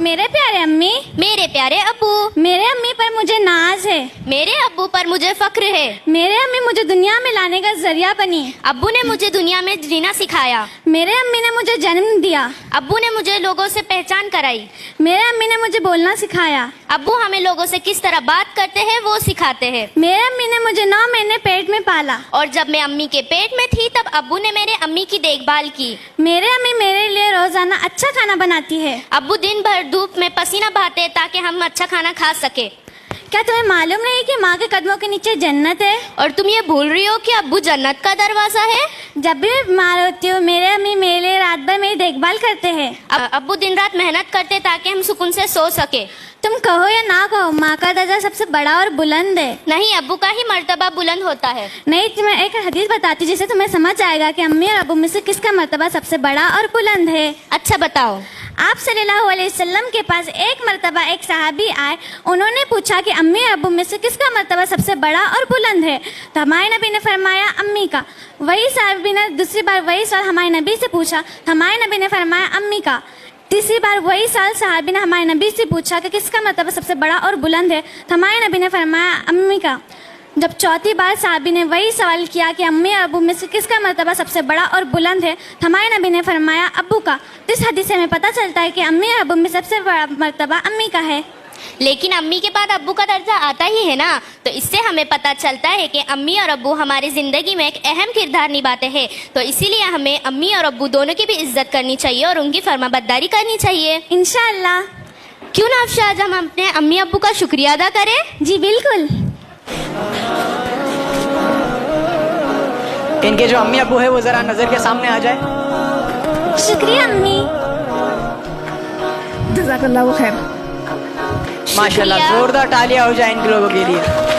میرے پیارے امی، میرے پیارے ابو، میرے امی پر مجھے ناز ہے، میرے ابو پر مجھے فخر ہے۔ میرے امی مجھے دنیا میں لانے کا ذریعہ بنی، ابو نے مجھے دنیا میں جینا سکھایا۔ میرے امی نے مجھے جنم دیا، ابو نے مجھے لوگوں سے پہچان کرائی۔ میرے امی نے مجھے بولنا سکھایا، ابو ہمیں لوگوں سے کس طرح بات کرتے ہیں وہ سکھاتے ہیں۔ میرے امی نے مجھے 9 مہینے پیٹ میں پالا، اور جب میں امی کے پیٹ میں تھی تب ابو نے میرے امی کی دیکھ بھال کی۔ میرے امی میرے لیے روزانہ اچھا کھانا بناتی ہے۔ ابو دن بھر دھوپ میں پسینہ بہاتے تاکہ ہم اچھا کھانا کھا سکے۔ کیا تمہیں معلوم نہیں کہ ماں کے قدموں کے نیچے جنت ہے؟ اور تم یہ بھول رہی ہو کہ ابو جنت کا دروازہ ہے۔ جب بھی میں بیمار ہوتی ہوں میرے امی میرے لیے رات بھر میری دیکھ بھال کرتے ہیں۔ ابو دن رات محنت کرتے تاکہ ہم سکون سے سو سکے۔ تم کہو یا نہ کہو، ماں کا درجہ سب سے بڑا اور بلند ہے۔ نہیں، ابو کا ہی مرتبہ بلند ہوتا ہے۔ نہیں، تمہیں ایک حدیث بتاتی ہوں جس سے تمہیں سمجھ آئے گا کہ امی اور ابو میں سے کس کا مرتبہ سب سے بڑا اور بلند ہے۔ اچھا بتاؤ۔ آپ صلی اللہ علیہ وسلم کے پاس ایک مرتبہ ایک صحابی آئے، انہوں نے پوچھا کہ امی اور ابو میں سے کس کا مرتبہ سب سے بڑا اور بلند ہے، تو ہمارے نبی نے فرمایا امی کا۔ وہی صحابی نے دوسری بار وہی سوال ہمارے نبی سے پوچھا، تو ہمارے نبی نے فرمایا امی کا۔ تیسری بار وہی سوال صحابی نے ہمارے نبی سے پوچھا کہ کس کا مرتبہ سب سے بڑا اور بلند ہے، تو ہمارے نبی نے فرمایا امی کا۔ جب چوتھی بار صحابی نے وہی سوال کیا کہ امی اور ابو میں سے کس کا مرتبہ سب سے بڑا اور بلند ہے، تو ہمارے نبی نے فرمایا ابو کا۔ اس حدیث سے ہمیں پتہ چلتا ہے کہ امی اور ابو میں سب سے بڑا مرتبہ امی کا ہے۔ لیکن امی کے بعد ابو کا درجہ آتا ہی ہے نا، تو اس سے ہمیں پتہ چلتا ہے کہ امی اور ابو ہماری زندگی میں ایک اہم کردار نبھاتے ہیں، تو اسی لیے ہمیں امی اور ابو دونوں کی بھی عزت کرنی چاہیے اور ان کی فرما برداری کرنی چاہیے۔ انشاءاللہ۔ کیوں نہ افشا آج ہم اپنے امی ابو کا شکریہ ادا کریں؟ جی بالکل۔ ان کے جو امی ابو ہے وہ ذرا نظر کے سامنے آ جائے۔ شکریہ امی۔ جزاک اللہ خیر۔ ماشاءاللہ، شکریہ۔ زوردار تالیاں ہو جائیں ان لوگوں کے لیے۔